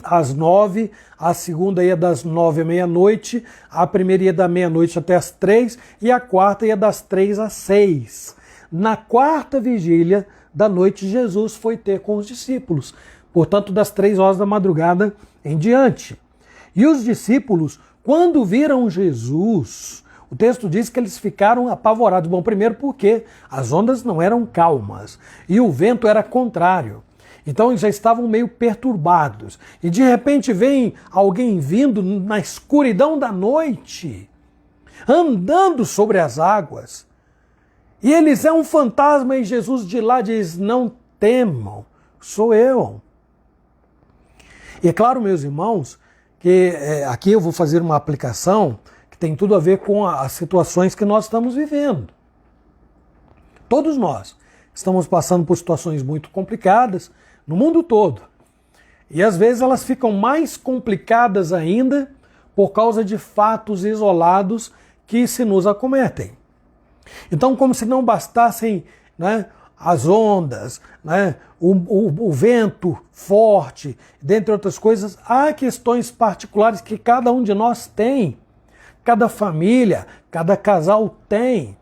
às 9, a segunda ia das 9 à meia-noite, a primeira ia da meia-noite até às 3 e a quarta ia das 3 às 6. Na quarta vigília da noite, Jesus foi ter com os discípulos, portanto das 3 horas da madrugada em diante. E os discípulos, quando viram Jesus, o texto diz que eles ficaram apavorados. Bom, primeiro porque as ondas não eram calmas e o vento era contrário. Então eles já estavam meio perturbados. E de repente vem alguém vindo na escuridão da noite, andando sobre as águas. E eles é um fantasma e Jesus de lá diz, não temam, sou eu. E é claro, meus irmãos, que aqui eu vou fazer uma aplicação que tem tudo a ver com as situações que nós estamos vivendo. Todos nós estamos passando por situações muito complicadas no mundo todo. E às vezes elas ficam mais complicadas ainda por causa de fatos isolados que se nos acometem. Então, como se não bastassem, né, as ondas, né, o vento forte, dentre outras coisas, há questões particulares que cada um de nós tem, cada família, cada casal tem,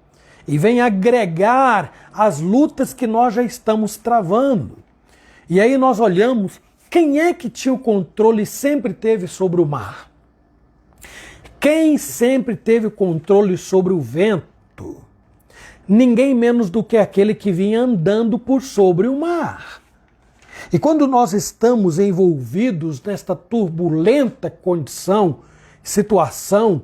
e vem agregar as lutas que nós já estamos travando. E aí nós olhamos, quem é que tinha o controle e sempre teve sobre o mar? Quem sempre teve o controle sobre o vento? Ninguém menos do que aquele que vinha andando por sobre o mar. E quando nós estamos envolvidos nesta turbulenta condição, situação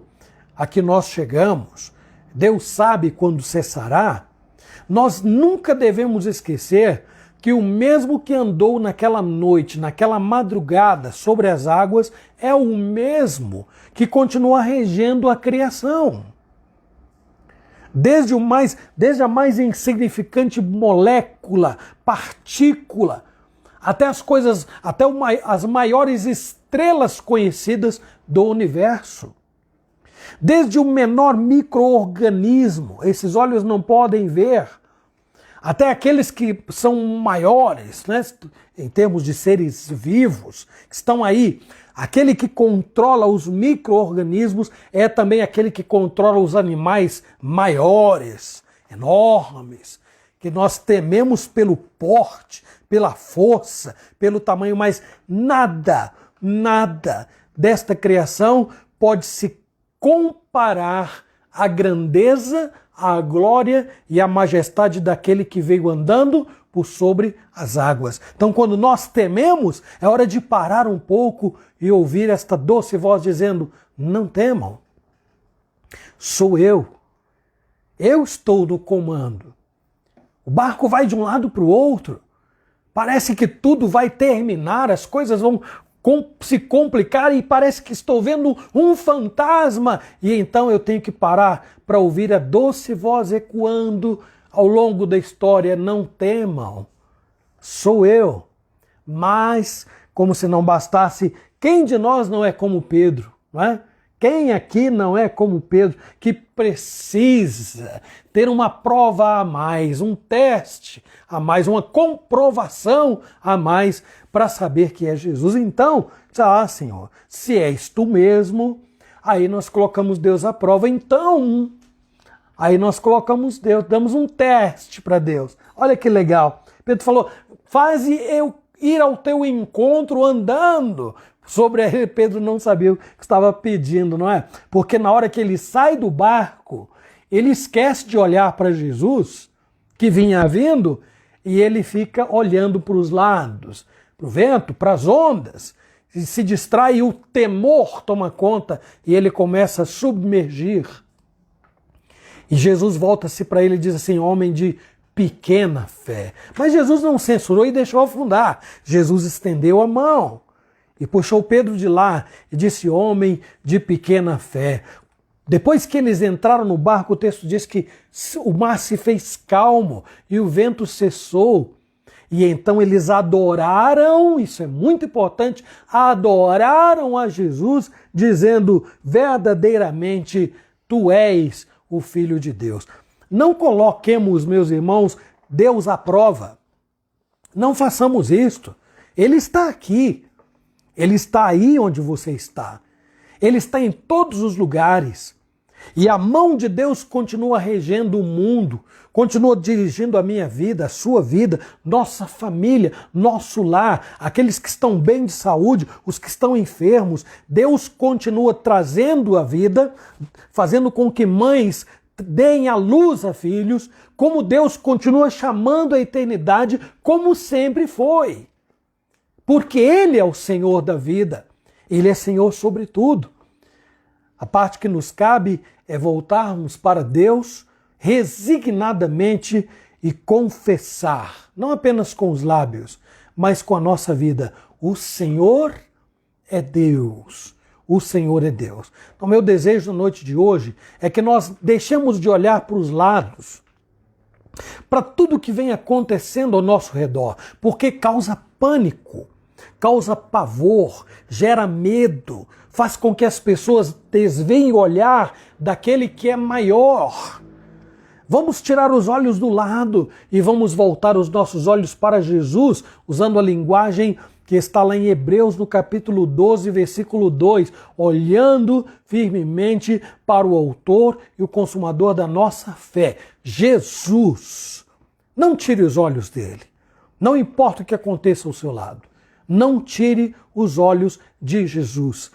a que nós chegamos, Deus sabe quando cessará, nós nunca devemos esquecer que o mesmo que andou naquela noite, naquela madrugada sobre as águas, é o mesmo que continua regendo a criação. Desde a mais insignificante molécula, partícula, até as maiores estrelas conhecidas do universo. Desde o menor micro-organismo, esses olhos não podem ver, até aqueles que são maiores, né, em termos de seres vivos, que estão aí. Aquele que controla os micro-organismos é também aquele que controla os animais maiores, enormes, que nós tememos pelo porte, pela força, pelo tamanho, mas nada desta criação pode se comparar à grandeza, à glória e à majestade daquele que veio andando por sobre as águas. Então, quando nós tememos, é hora de parar um pouco e ouvir esta doce voz dizendo, não temam, sou eu estou no comando. O barco vai de um lado para o outro, parece que tudo vai terminar, as coisas vão se complicar e parece que estou vendo um fantasma, e então eu tenho que parar para ouvir a doce voz ecoando ao longo da história, não temam, sou eu. Mas, como se não bastasse, quem de nós não é como Pedro, não é? Quem aqui não é como Pedro, que precisa ter uma prova a mais, um teste a mais, uma comprovação a mais para saber que é Jesus? Então, Senhor, se és tu mesmo, aí nós colocamos Deus à prova. Então, aí nós colocamos Deus, damos um teste para Deus. Olha que legal. Pedro falou, faze eu ir ao teu encontro andando. Sobre ele, Pedro não sabia o que estava pedindo, não é? Porque na hora que ele sai do barco, ele esquece de olhar para Jesus, que vinha vindo, e ele fica olhando para os lados, para o vento, para as ondas, e se distrai e o temor toma conta e ele começa a submergir. E Jesus volta-se para ele e diz assim, homem de pequena fé. Mas Jesus não censurou e deixou afundar. Jesus estendeu a mão e puxou Pedro de lá e disse, homem de pequena fé. Depois que eles entraram no barco, o texto diz que o mar se fez calmo e o vento cessou. E então eles adoraram, isso é muito importante, adoraram a Jesus, dizendo, verdadeiramente, tu és o Filho de Deus. Não coloquemos, meus irmãos, Deus à prova. Não façamos isto. Ele está aqui. Ele está aí onde você está. Ele está em todos os lugares. E a mão de Deus continua regendo o mundo, continua dirigindo a minha vida, a sua vida, nossa família, nosso lar, aqueles que estão bem de saúde, os que estão enfermos. Deus continua trazendo a vida, fazendo com que mães deem à luz a filhos, como Deus continua chamando a eternidade, como sempre foi. Porque Ele é o Senhor da vida, Ele é Senhor sobre tudo. A parte que nos cabe é voltarmos para Deus resignadamente e confessar, não apenas com os lábios, mas com a nossa vida. O Senhor é Deus. O Senhor é Deus. Então, meu desejo na noite de hoje é que nós deixemos de olhar para os lados, para tudo que vem acontecendo ao nosso redor, porque causa pânico, causa pavor, gera medo, faz com que as pessoas desviem o olhar daquele que é maior. Vamos tirar os olhos do lado e vamos voltar os nossos olhos para Jesus, usando a linguagem que está lá em Hebreus, no capítulo 12, versículo 2, olhando firmemente para o autor e o consumador da nossa fé, Jesus. Não tire os olhos dele, não importa o que aconteça ao seu lado, não tire os olhos de Jesus.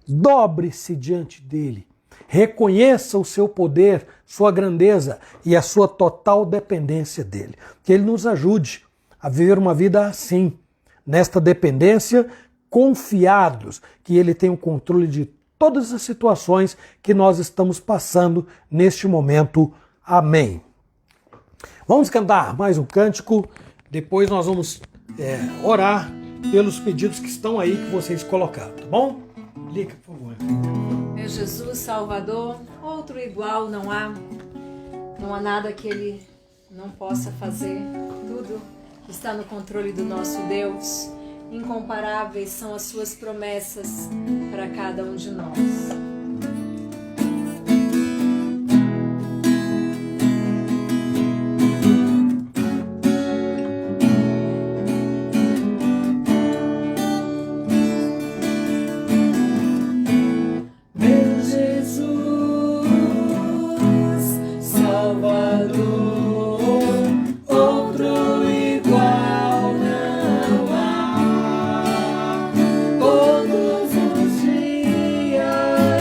Dobre-se diante dele, reconheça o seu poder, sua grandeza e a sua total dependência dele. Que ele nos ajude a viver uma vida assim, nesta dependência, confiados que ele tem o controle de todas as situações que nós estamos passando neste momento. Amém. Vamos cantar mais um cântico, depois nós vamos orar pelos pedidos que estão aí que vocês colocaram, tá bom? Liga, por favor. Meu Jesus Salvador, outro igual não há nada que Ele não possa fazer, tudo está no controle do nosso Deus, incomparáveis são as suas promessas para cada um de nós. Todos os dias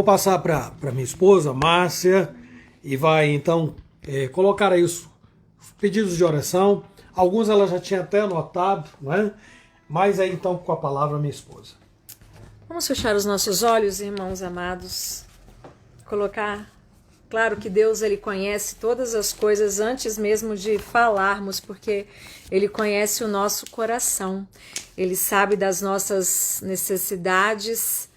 vou passar para minha esposa, Márcia, e vai então colocar aí os pedidos de oração. Alguns ela já tinha até anotado, né? Mas aí então com a palavra minha esposa. Vamos fechar os nossos olhos, irmãos amados. Colocar, claro que Deus ele conhece todas as coisas antes mesmo de falarmos, porque Ele conhece o nosso coração. Ele sabe das nossas necessidades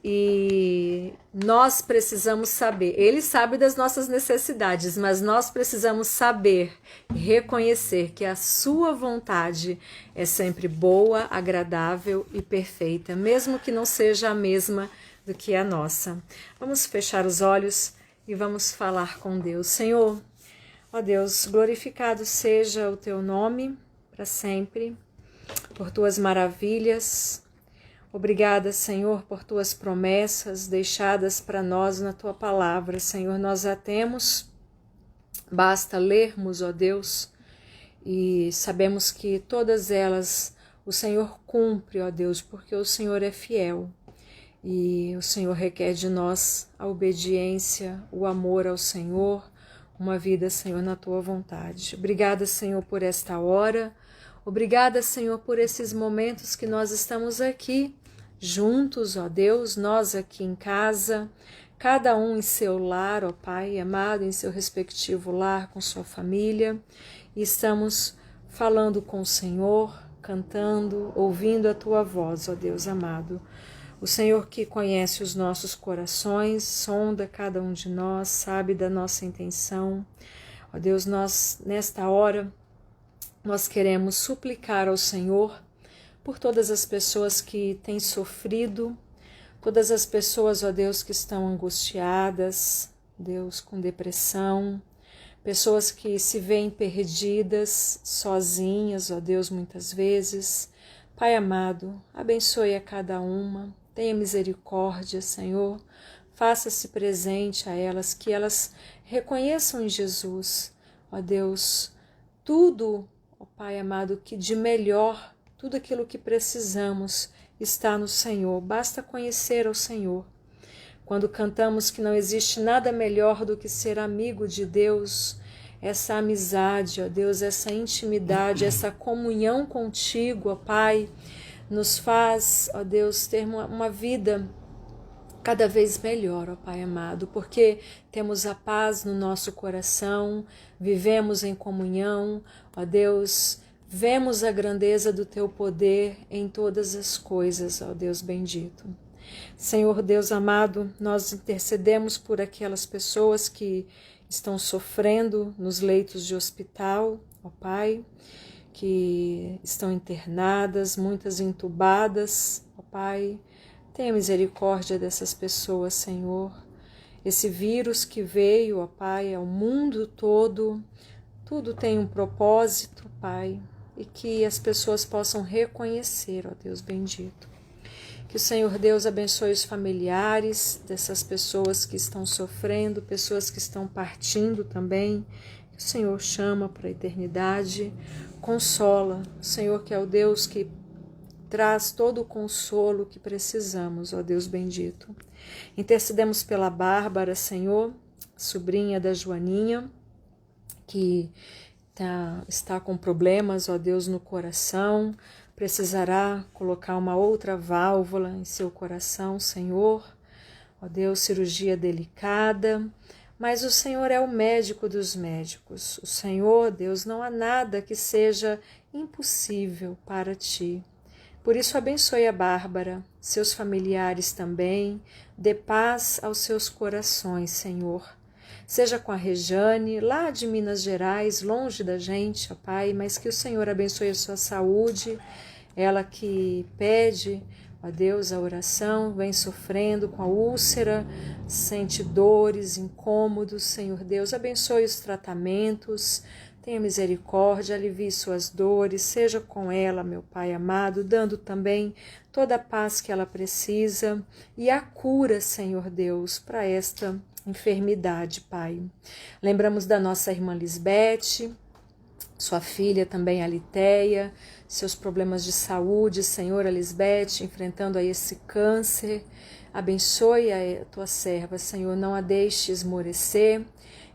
e nós precisamos saber. Ele sabe das nossas necessidades, mas nós precisamos saber e reconhecer que a sua vontade é sempre boa, agradável e perfeita, mesmo que não seja a mesma do que a nossa. Vamos fechar os olhos e vamos falar com Deus. Senhor, ó Deus, glorificado seja o teu nome para sempre, por tuas maravilhas. Obrigada, Senhor, por tuas promessas deixadas para nós na tua palavra. Senhor, nós a temos, basta lermos, ó Deus, e sabemos que todas elas o Senhor cumpre, ó Deus, porque o Senhor é fiel. E o Senhor requer de nós a obediência, o amor ao Senhor, uma vida, Senhor, na tua vontade. Obrigada, Senhor, por esta hora. Obrigada, Senhor, por esses momentos que nós estamos aqui juntos, ó Deus, nós aqui em casa, cada um em seu lar, ó Pai amado, em seu respectivo lar, com sua família, e estamos falando com o Senhor, cantando, ouvindo a tua voz, ó Deus amado. O Senhor que conhece os nossos corações, sonda cada um de nós, sabe da nossa intenção. Ó Deus, nós, nesta hora, nós queremos suplicar ao Senhor por todas as pessoas que têm sofrido, todas as pessoas, ó Deus, que estão angustiadas, Deus, com depressão, pessoas que se veem perdidas, sozinhas, ó Deus, muitas vezes. Pai amado, abençoe a cada uma, tenha misericórdia, Senhor, faça-se presente a elas, que elas reconheçam em Jesus, ó Deus, tudo, ó Pai amado, que de melhor, tudo aquilo que precisamos está no Senhor, basta conhecer ao Senhor. Quando cantamos que não existe nada melhor do que ser amigo de Deus, essa amizade, ó Deus, essa intimidade, essa comunhão contigo, ó Pai, nos faz, ó Deus, ter uma vida cada vez melhor, ó Pai amado, porque temos a paz no nosso coração, vivemos em comunhão, ó Deus, vemos a grandeza do teu poder em todas as coisas, ó Deus bendito. Senhor Deus amado, nós intercedemos por aquelas pessoas que estão sofrendo nos leitos de hospital, ó Pai, que estão internadas, muitas entubadas, ó Pai. Tenha misericórdia dessas pessoas, Senhor. Esse vírus que veio, ó Pai, ao mundo todo, tudo tem um propósito, Pai, e que as pessoas possam reconhecer, ó Deus bendito. Que o Senhor Deus abençoe os familiares dessas pessoas que estão sofrendo, pessoas que estão partindo também. Que o Senhor chama para a eternidade, consola. O Senhor que é o Deus que traz todo o consolo que precisamos, ó Deus bendito. Intercedemos pela Bárbara, Senhor, sobrinha da Joaninha, que está com problemas, ó Deus, no coração, precisará colocar uma outra válvula em seu coração, Senhor. Ó Deus, cirurgia delicada, mas o Senhor é o médico dos médicos. O Senhor, Deus, não há nada que seja impossível para ti. Por isso, abençoe a Bárbara, seus familiares também, dê paz aos seus corações, Senhor. Seja com a Rejane, lá de Minas Gerais, longe da gente, ó Pai, mas que o Senhor abençoe a sua saúde, ela que pede, ó Deus, a oração, vem sofrendo com a úlcera, sente dores, incômodos, Senhor Deus, abençoe os tratamentos, tenha misericórdia, alivie suas dores, seja com ela, meu Pai amado, dando também toda a paz que ela precisa e a cura, Senhor Deus, para esta enfermidade, Pai. Lembramos da nossa irmã Lisbete, sua filha também, a Litéia, seus problemas de saúde, Senhor, a Lisbete, enfrentando aí esse câncer, Abençoe a tua serva, Senhor, não a deixe esmorecer,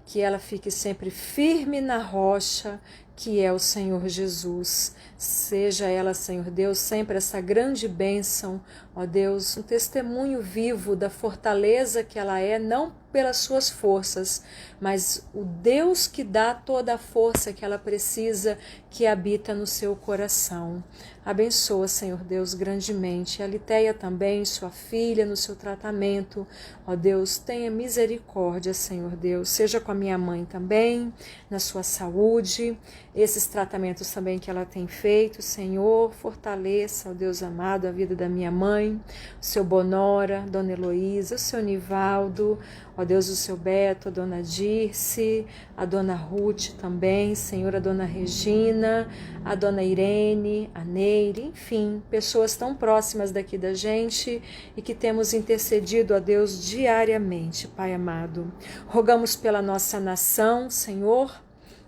que ela fique sempre firme na rocha, que é o Senhor Jesus. Seja ela, Senhor Deus, sempre essa grande bênção, ó Deus, um testemunho vivo da fortaleza que ela é, não pelas suas forças, mas o Deus que dá toda a força que ela precisa, que habita no seu coração. Abençoa, Senhor Deus, grandemente. A Litéia também, sua filha, no seu tratamento. Ó Deus, tenha misericórdia, Senhor Deus. Seja com a minha mãe também, na sua saúde. Esses tratamentos também que ela tem feito, Senhor, fortaleça, ó Deus amado, a vida da minha mãe, o seu Bonora, Dona Heloísa, o seu Nivaldo, ó Deus, o seu Beto, a Dona Dirce, a Dona Ruth também, Senhor, a Dona Regina, a Dona Irene, a Neire, enfim, pessoas tão próximas daqui da gente e que temos intercedido a Deus diariamente, Pai amado. Rogamos pela nossa nação, Senhor,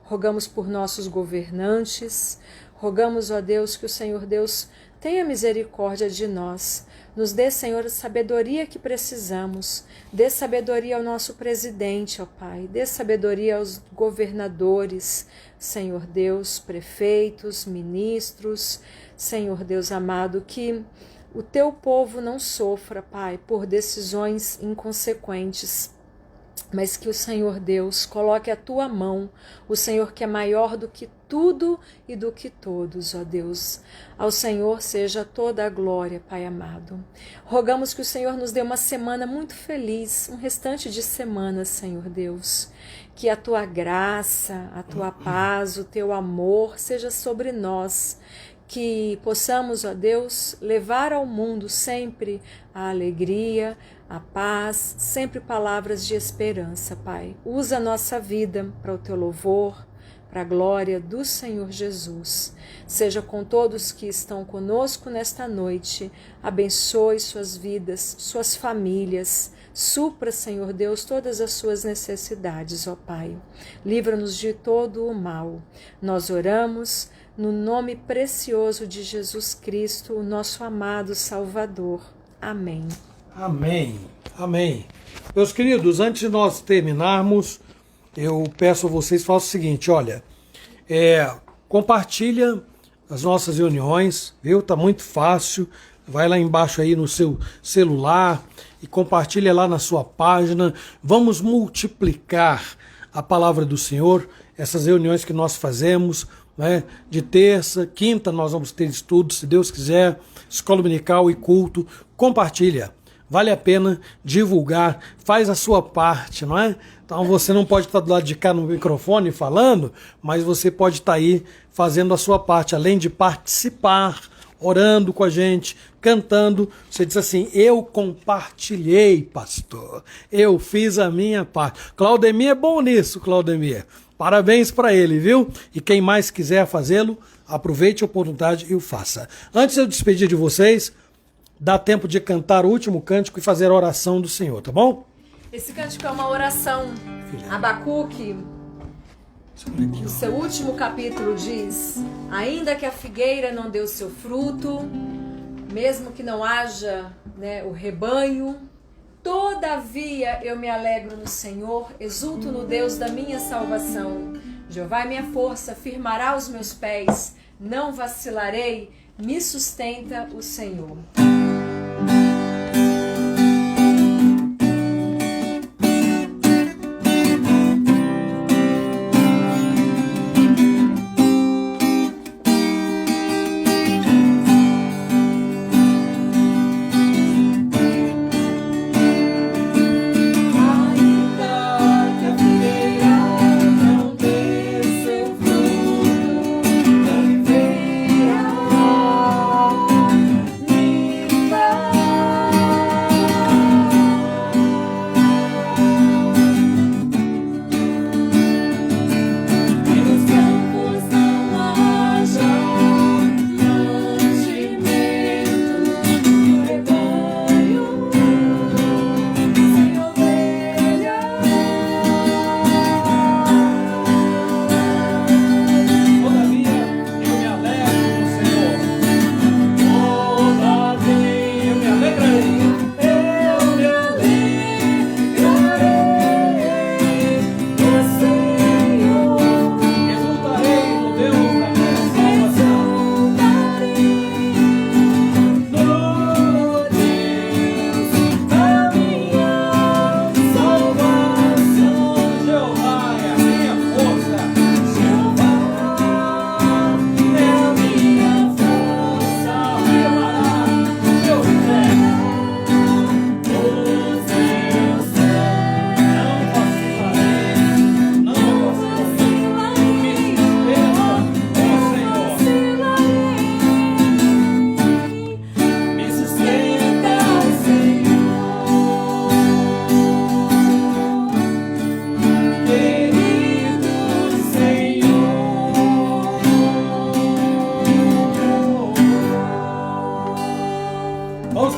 rogamos por nossos governantes, rogamos, ó Deus, que o Senhor Deus tenha misericórdia de nós. Nos dê, Senhor, a sabedoria que precisamos. Dê sabedoria ao nosso presidente, ó Pai. Dê sabedoria aos governadores, Senhor Deus, prefeitos, ministros. Senhor Deus amado, que o teu povo não sofra, Pai, por decisões inconsequentes, mas que o Senhor Deus coloque a tua mão, o Senhor que é maior do que tudo e do que todos, ó Deus. Ao Senhor seja toda a glória, Pai amado. Rogamos que o Senhor nos dê uma semana muito feliz, um restante de semana, Senhor Deus. Que a tua graça, a tua paz, o teu amor seja sobre nós. Que possamos, ó Deus, levar ao mundo sempre a alegria, a paz, sempre palavras de esperança, Pai. Usa a nossa vida para o teu louvor, para a glória do Senhor Jesus. Seja com todos que estão conosco nesta noite. Abençoe suas vidas, suas famílias. Supra, Senhor Deus, todas as suas necessidades, ó Pai. Livra-nos de todo o mal. Nós oramos no nome precioso de Jesus Cristo, o nosso amado Salvador. Amém. Amém, amém. Meus queridos, antes de nós terminarmos, eu peço a vocês, façam o seguinte, olha, compartilha as nossas reuniões, viu? Tá muito fácil, vai lá embaixo aí no seu celular e compartilha lá na sua página. Vamos multiplicar a palavra do Senhor, essas reuniões que nós fazemos, né? De terça, quinta nós vamos ter estudo, se Deus quiser, escola dominical e culto. Compartilha. Vale a pena divulgar, faz a sua parte, não é? Então você não pode estar do lado de cá no microfone falando, mas você pode estar aí fazendo a sua parte, além de participar, orando com a gente, cantando. Você diz assim, eu compartilhei, pastor, eu fiz a minha parte. Claudemir é bom nisso, Claudemir. Parabéns para ele, viu? E quem mais quiser fazê-lo, aproveite a oportunidade e o faça. Antes de eu despedir de vocês, dá tempo de cantar o último cântico e fazer a oração do Senhor, tá bom? Esse cântico é uma oração. Abacuque, no seu último capítulo, diz: ainda que a figueira não dê o seu fruto, mesmo que não haja, o rebanho, todavia eu me alegro no Senhor, exulto no Deus da minha salvação. Jeová é minha força, firmará os meus pés, não vacilarei, me sustenta o Senhor. Me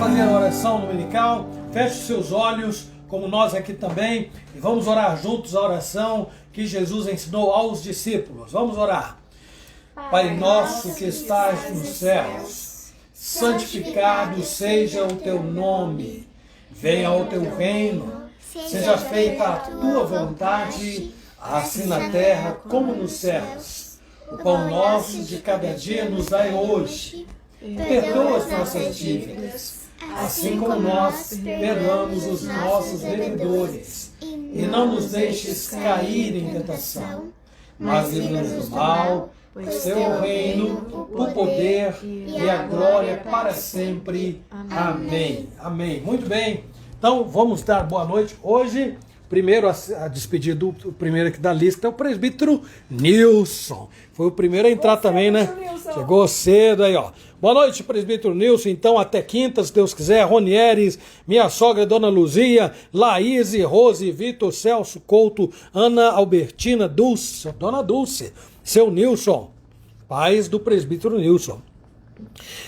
fazer a oração dominical. Feche os seus olhos, como nós aqui também, e vamos orar juntos a oração que Jesus ensinou aos discípulos. Vamos orar. Pai nosso que estás nos céus, santificado seja o teu nome. Venha o teu reino. Seja feita a tua vontade, assim na terra como nos céus. O pão nosso de cada dia nos dai hoje. Perdoa as nossas dívidas, assim como nós perdoamos os nossos devedores. E não nos deixes cair em tentação, mas livra-nos do mal, pois teu é o reino, o poder e a glória para sempre. Amém. Amém. Muito bem. Então, vamos dar boa noite. Hoje, primeiro a despedir o primeiro aqui da lista é o presbítero Nilson. Foi o primeiro a entrar também, né? Chegou cedo aí, ó. Boa noite, presbítero Nilson. Então, até quinta, se Deus quiser. Ronieres, minha sogra, Dona Luzia, Laís, Rose, Vitor, Celso, Couto, Ana Albertina, Dulce, Dona Dulce, seu Nilson, pais do presbítero Nilson.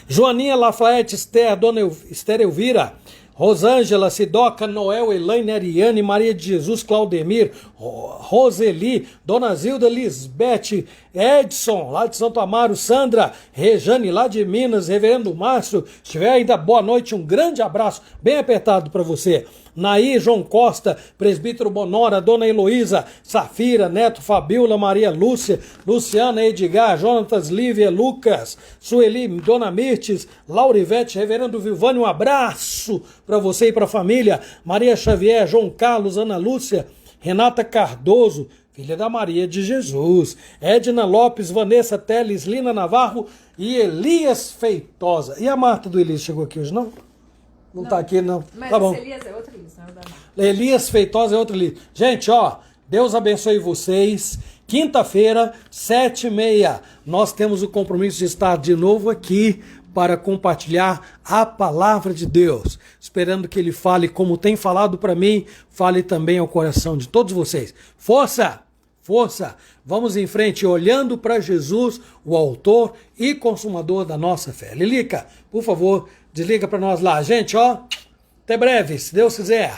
Joaninha, Lafayette, Esther, Dona Esther Elvira, Rosângela, Sidoca, Noel, Elaine, Ariane, Maria de Jesus, Claudemir, Roseli, Dona Zilda, Lisbeth, Edson, lá de Santo Amaro, Sandra, Rejane, lá de Minas, Reverendo Márcio, se tiver ainda boa noite, um grande abraço, bem apertado para você. Naí, João Costa, presbítero Bonora, Dona Heloísa, Safira, Neto, Fabiola, Maria Lúcia, Luciana, Edgar, Jonatas, Lívia, Lucas, Sueli, Dona Mirtes, Laurivete, Reverendo Vilvani, um abraço para você e para a família. Maria Xavier, João Carlos, Ana Lúcia, Renata Cardoso, filha da Maria de Jesus, Edna Lopes, Vanessa Teles, Lina Navarro e Elias Feitosa. E a Marta do Elias chegou aqui hoje, não? Não tá aqui, não. Mas tá bom. Elias é outro Elias, não é o da Marta. Elias Feitosa é outro Elias. Gente, ó, Deus abençoe vocês. Quinta-feira, 7h30, nós temos o compromisso de estar de novo aqui para compartilhar a palavra de Deus. Esperando que Ele fale como tem falado para mim, fale também ao coração de todos vocês. Força! Força! Vamos em frente, olhando para Jesus, o autor e consumador da nossa fé. Lilica, por favor, desliga para nós lá. Gente, ó, até breve, se Deus quiser.